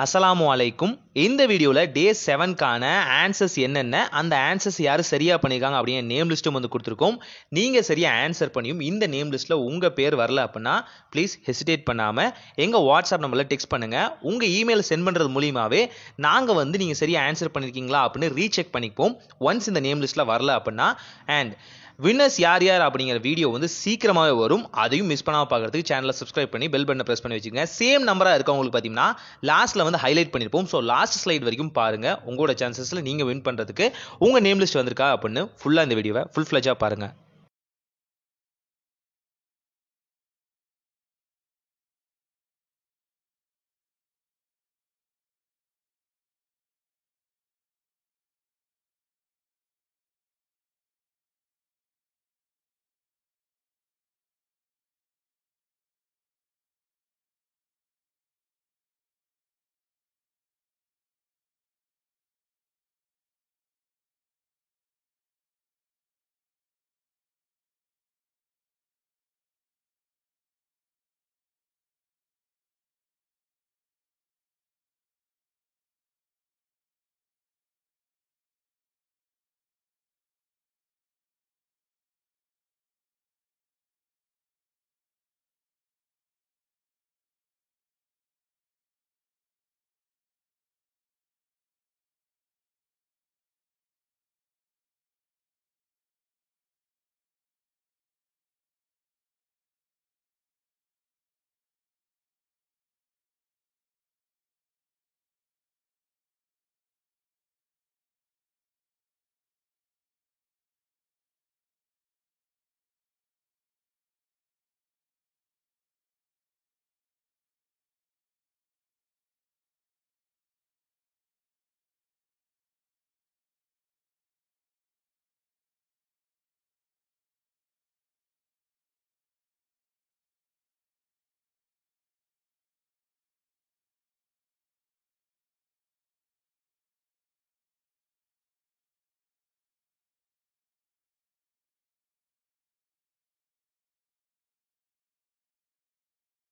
அஸ்ஸலாமு அலைக்கும். இந்த வீடியோவில் டே 7க்கான ஆன்சர்ஸ் என்னென்ன, அந்த ஆன்சர்ஸ் யார் சரியாக பண்ணியிருக்காங்க அப்படின்னு நேம் லிஸ்ட்டும் வந்து கொடுத்துருக்கோம். நீங்கள் சரியாக ஆன்சர் பண்ணியும் இந்த நேம் லிஸ்ட்டில் உங்கள் பேர் வரல அப்படின்னா ப்ளீஸ் ஹெசிடேட் பண்ணாமல் எங்கள் வாட்ஸ்அப் நம்பரில் டெக்ஸ்ட் பண்ணுங்கள். உங்கள் இமெயில் சென்ட் பண்ணுறது மூலியமாகவே நாங்கள் வந்து நீங்கள் சரியாக ஆன்சர் பண்ணியிருக்கீங்களா அப்படின்னு ரீசெக் பண்ணிப்போம். ஒன்ஸ் இந்த நேம் லிஸ்ட்டில் வரல அப்படின்னா. அண்ட் வின்னர்ஸ் யார் யார் அப்படிங்கிற வீடியோ வந்து சீக்கிரமாகவே வரும். அதையும் மிஸ் பண்ணாமல் பார்க்குறதுக்கு சேனலை சப்ஸ்கிரைப் பண்ணி பெல் பட்டனை ப்ரெஸ் பண்ணி வச்சுக்கோங்க. சேம் நம்பராக இருக்கவங்களுக்கு பார்த்தீங்கன்னா லாஸ்ட்டில் வந்து ஹைலைட் பண்ணியிருப்போம். ஸோ லாஸ்ட் ஸ்லைட் வரைக்கும் பாருங்கள். உங்களோட சான்சஸில் நீங்கள் வின் பண்ணுறதுக்கு உங்கள் நேம் லிஸ்ட் வந்திருக்கா அப்படின்னு ஃபுல்லாக இந்த வீடியோவை ஃபுல் ஃப்ளெஜாக பாருங்கள்.